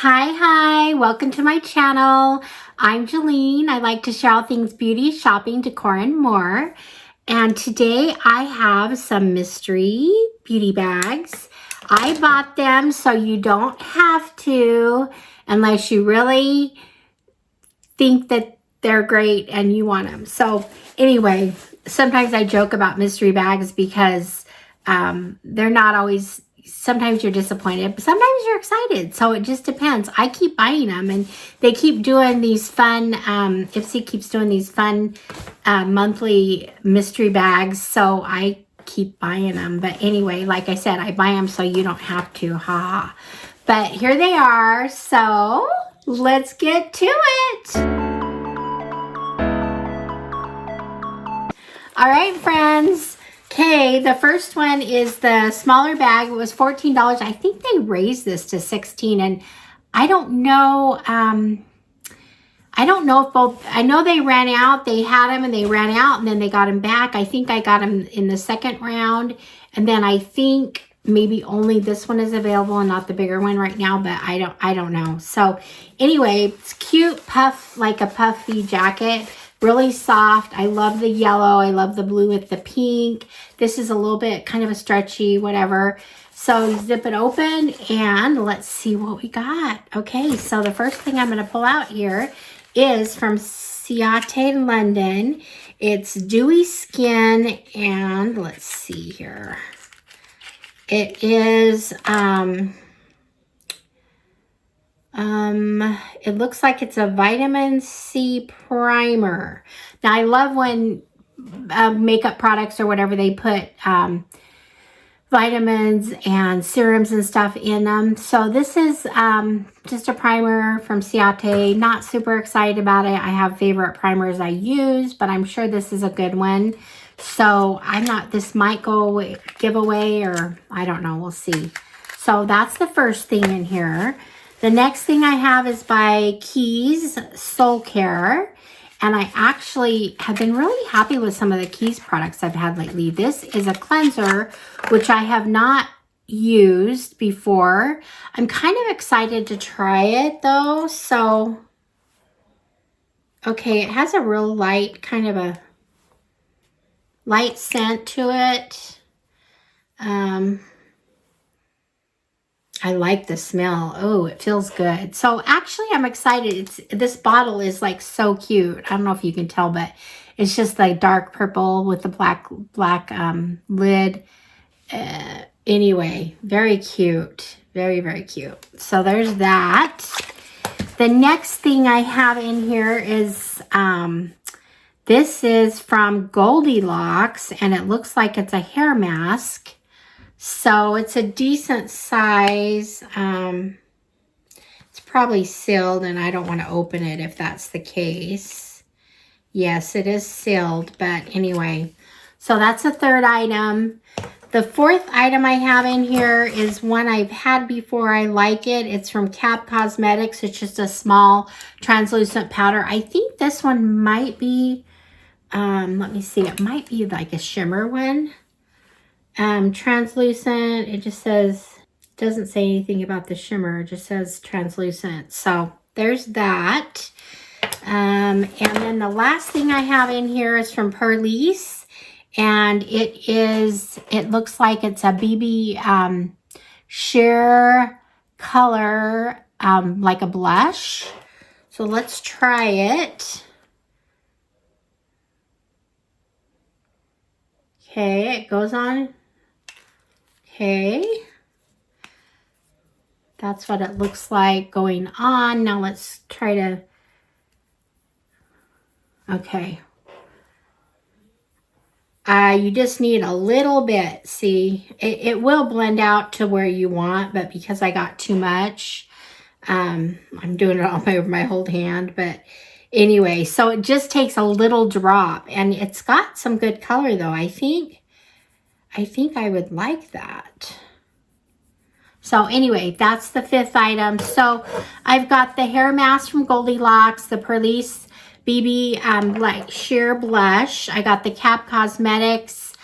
Hi, welcome to my channel. I'm Jolene. I like to share all things beauty, shopping, decor, and more. And today I have some mystery beauty bags. I bought them so you don't have to unless you really think that they're great and you want them. So anyway, sometimes I joke about mystery bags because they're not always. Sometimes you're disappointed, but sometimes you're excited. So it just depends. I keep buying them and they keep doing these fun, Ipsy keeps doing these fun monthly mystery bags. So I keep buying them. But anyway, like I said, I buy them so you don't have to, haha. But here they are. So let's get to it. All right, friends. Okay, the first one is the smaller bag. It was $14. I think they raised this to $16, and I don't know. I don't know if both. I know they ran out. They had them and they ran out, and then they got them back. I think I got them in the second round, and then I think maybe only this one is available and not the bigger one right now. But I don't know. So anyway, it's cute puff, like a puffy jacket. Really soft. I love the yellow. I love the blue with the pink. This is a little bit kind of a stretchy, whatever. So zip it open and let's see what we got. Okay, so the first thing I'm going to pull out here is from Ciate, London. It's Dewy Skin, and let's see here. It is it looks like it's a vitamin C primer. Now I love when makeup products or whatever, they put vitamins and serums and stuff in them. So this is just a primer from Ciate. Not super excited about it. I have favorite primers I use, but I'm sure this is a good one. So I'm not, this might go away, giveaway, or I don't know, we'll see. So that's the first thing in here. The next thing I have is by Keys Soul Care. And I actually have been really happy with some of the Keys products I've had lately. This is a cleanser, which I have not used before. I'm kind of excited to try it though. So, okay, it has a real light, kind of a light scent to it. I like the smell. Oh, it feels good. So actually I'm excited. This bottle is like so cute. I don't know if you can tell, but it's just like dark purple with the black lid. Anyway, very cute. Very, very cute. So there's that. The next thing I have in here is, this is from Goldilocks, and it looks like it's a hair mask. So it's a decent size. It's probably sealed, and I don't want to open it if that's the case. Yes, it is sealed, but anyway. So that's the third item. The fourth item I have in here is one I've had before. I like it. It's from Cap Cosmetics. It's just a small translucent powder. I think this one might be, let me see. It might be like a shimmer one. Translucent. It just says, doesn't say anything about the shimmer. It just says translucent. So there's that. And then the last thing I have in here is from Perlice, and it looks like it's a BB sheer color, like a blush. So let's try it. Okay, it goes on. Okay, that's what it looks like going on. Now let's try to, okay. You just need a little bit. See, it will blend out to where you want, but because I got too much, I'm doing it all over my whole hand. But anyway, so it just takes a little drop, and it's got some good color though. I think I would like that. So anyway, that's the fifth item. So I've got the hair mask from Goldilocks, the Perlice BB like sheer blush. I got the Cap Cosmetics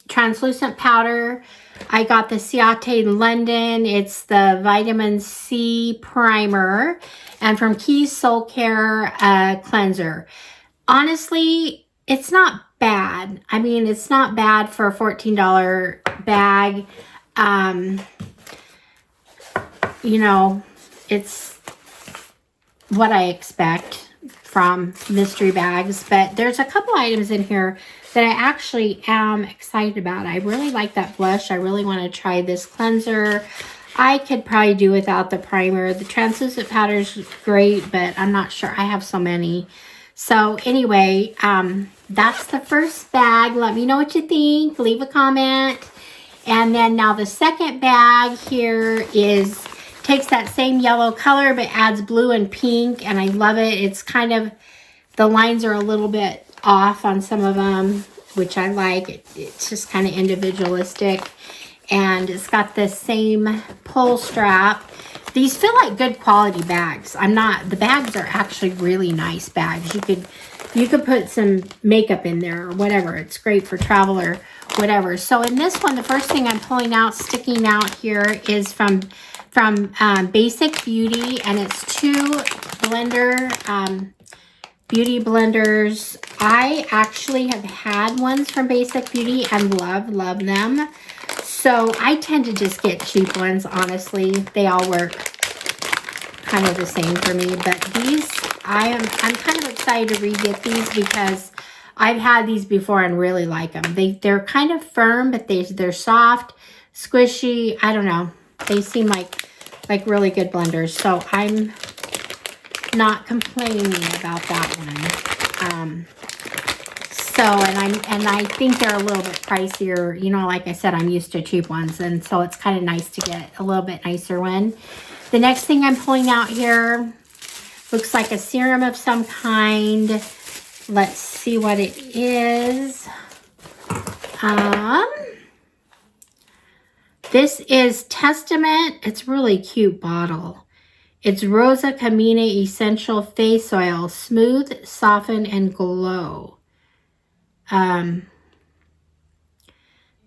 translucent powder. I got the Ciate London. It's the vitamin C primer, and from Keys Soul Care cleanser. Honestly, it's not bad. I mean, it's not bad for a $14 bag. You know, it's what I expect from mystery bags, but there's a couple items in here that I actually am excited about. I really like that blush. I really want to try this cleanser. I could probably do without the primer. The translucent powder is great, but I'm not sure. I have so many. So anyway, that's the first bag. Let me know what you think. Leave a comment. And then now the second bag here takes that same yellow color, but adds blue and pink, and I love it. It's kind of, the lines are a little bit off on some of them, which I like. It's just kind of individualistic, and it's got the same pull strap. These feel like good quality bags. The bags are actually really nice bags. You could put some makeup in there or whatever. It's great for travel or whatever. So in this one, the first thing I'm pulling out, sticking out here, is from Basic Beauty, and it's two beauty blenders. I actually have had ones from Basic Beauty and love them. So I tend to just get cheap ones, honestly. They all work kind of the same for me, but these, I'm kind of excited to re-get these because I've had these before and really like them. They're kind of firm, but they're soft, squishy. I don't know. They seem like really good blenders, so I'm not complaining about that one. And I think they're a little bit pricier. You know, like I said, I'm used to cheap ones, and so it's kind of nice to get a little bit nicer one. The next thing I'm pulling out here looks like a serum of some kind. Let's see what it is. This is Testament. It's really cute bottle. It's Rosa Camina Essential Face Oil. Smooth, soften, and glow.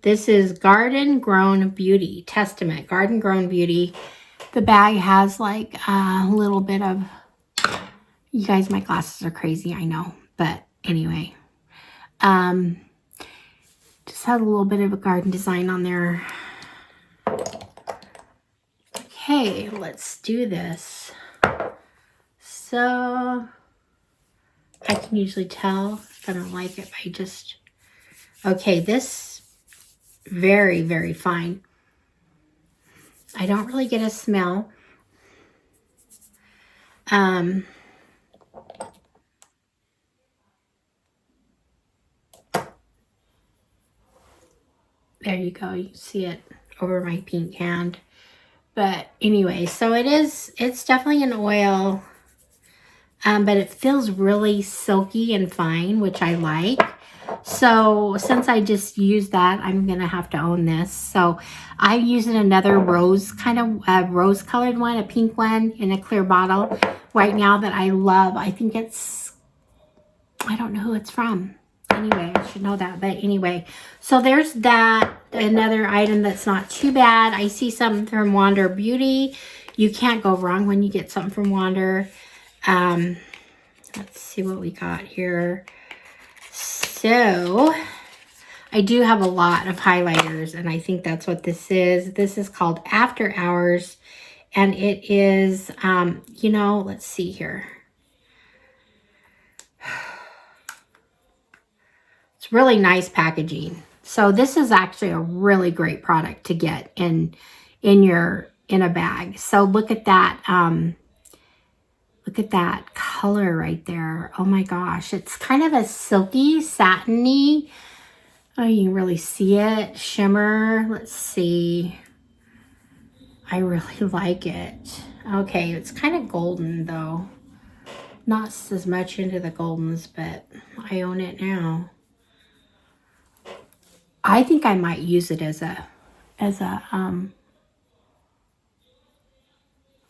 This is Garden Grown Beauty. Testament. Garden Grown Beauty. The bag has like a little bit of... You guys, my glasses are crazy, I know. But anyway. Just had a little bit of a garden design on there. Okay, let's do this. So, I can usually tell if I don't like it by just... Okay, this, very, very fine. I don't really get a smell. There you go. You see it over my pink hand. But anyway, so it's definitely an oil, but it feels really silky and fine, which I like. So since I just used that, I'm going to have to own this. So I'm using another rose, kind of rose colored one, a pink one in a clear bottle right now that I love. I think it's, I don't know who it's from. Anyway, I should know that. But anyway, so there's that. Another item that's not too bad. I see something from Wander Beauty. You can't go wrong when you get something from Wander. Let's see what we got here. So, I do have a lot of highlighters, and I think that's what this is. This is called After Hours, and it is, you know, let's see here. It's really nice packaging. So this is actually a really great product to get in a bag. So look at that. Look at that color right there. Oh my gosh. It's kind of a silky, satiny. Oh, you can really see it. Shimmer. Let's see. I really like it. Okay, it's kind of golden though. Not as much into the goldens, but I own it now. I think I might use it as a in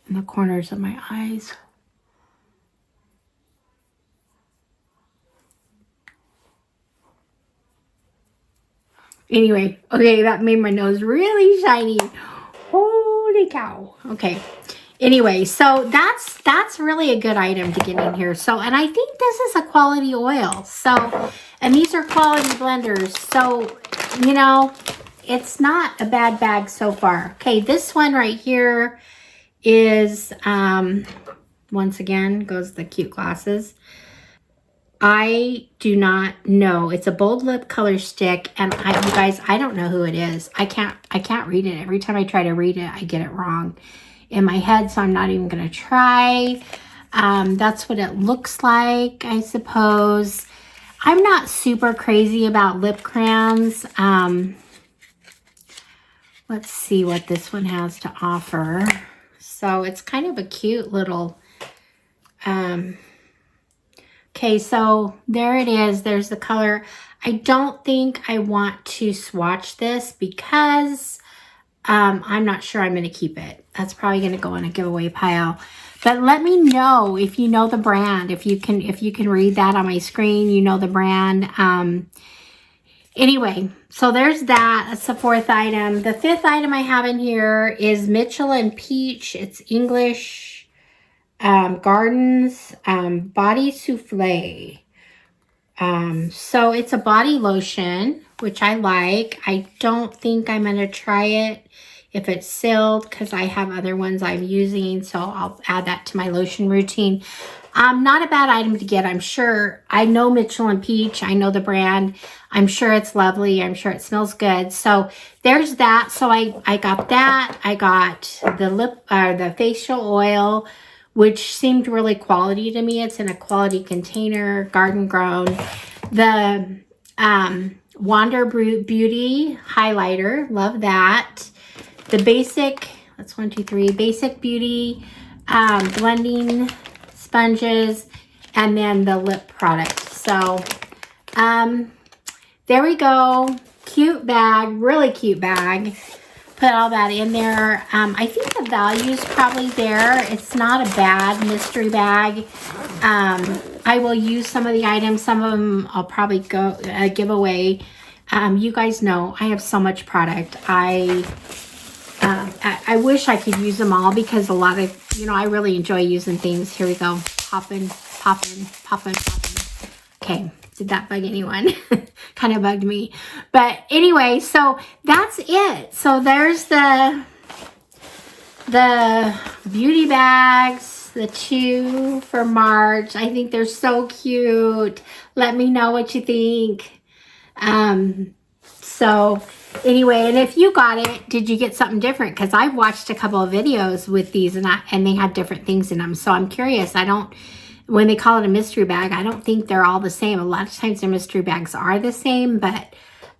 the corners of my eyes. Anyway, okay, that made my nose really shiny. Holy cow. Okay. Anyway, so that's really a good item to get in here. So, and I think this is a quality oil. So, and these are quality blenders. So, you know, it's not a bad bag so far. Okay, this one right here is, once again, goes the cute glasses. I do not know. It's a bold lip color stick, and you guys, I don't know who it is. I can't read it. Every time I try to read it, I get it wrong in my head, so I'm not even gonna try. That's what it looks like, I suppose. I'm not super crazy about lip crayons. Let's see what this one has to offer. So it's kind of a cute little, okay, so there it is. There's the color. I don't think I want to swatch this because I'm not sure I'm going to keep it. That's probably going to go in a giveaway pile. But let me know if you know the brand. If you can read that on my screen, you know the brand. Anyway, so there's that. That's the fourth item. The fifth item I have in here is Mitchell and Peach. It's English Gardens Body Souffle. So it's a body lotion, which I like. I don't think I'm going to try it if it's sealed because I have other ones I'm using. So I'll add that to my lotion routine. Not a bad item to get, I'm sure. I know Mitchell and Peach. I know the brand. I'm sure it's lovely. I'm sure it smells good. So there's that. So I got that. I got the facial oil, which seemed really quality to me. It's in a quality container, garden grown. The Wander Beauty highlighter, love that. The basic, that's 1, 2, 3, Basic Beauty blending sponges, and then the lip product. So there we go. Cute bag, really cute bag. Put all that in there. I think the value's probably there. It's not a bad mystery bag. I will use some of the items. Some of them I'll probably go give away. You guys know I have so much product. I wish I could use them all because a lot of, you know, I really enjoy using things. Here we go. Popping, popping, popping, popping. Okay. Did that bug anyone? Kind of bugged me. But anyway, so that's it. So there's the beauty bags, the 2 for March. I think they're so cute. Let me know what you think. So anyway, and if you got it, did you get something different? Because I've watched a couple of videos with these and they had different things in them. So I'm curious. When they call it a mystery bag, I don't think they're all the same. A lot of times their mystery bags are the same, but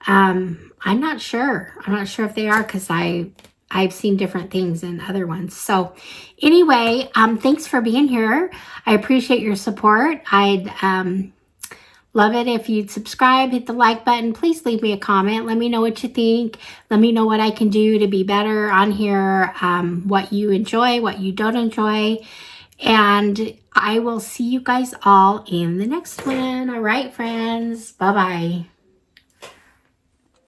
I'm not sure. I'm not sure if they are because I've seen different things in other ones. So anyway, thanks for being here. I appreciate your support. I'd love it if you'd subscribe, hit the like button. Please leave me a comment. Let me know what you think. Let me know what I can do to be better on here, what you enjoy, what you don't enjoy. And I will see you guys all in the next one. All right, friends. Bye-bye.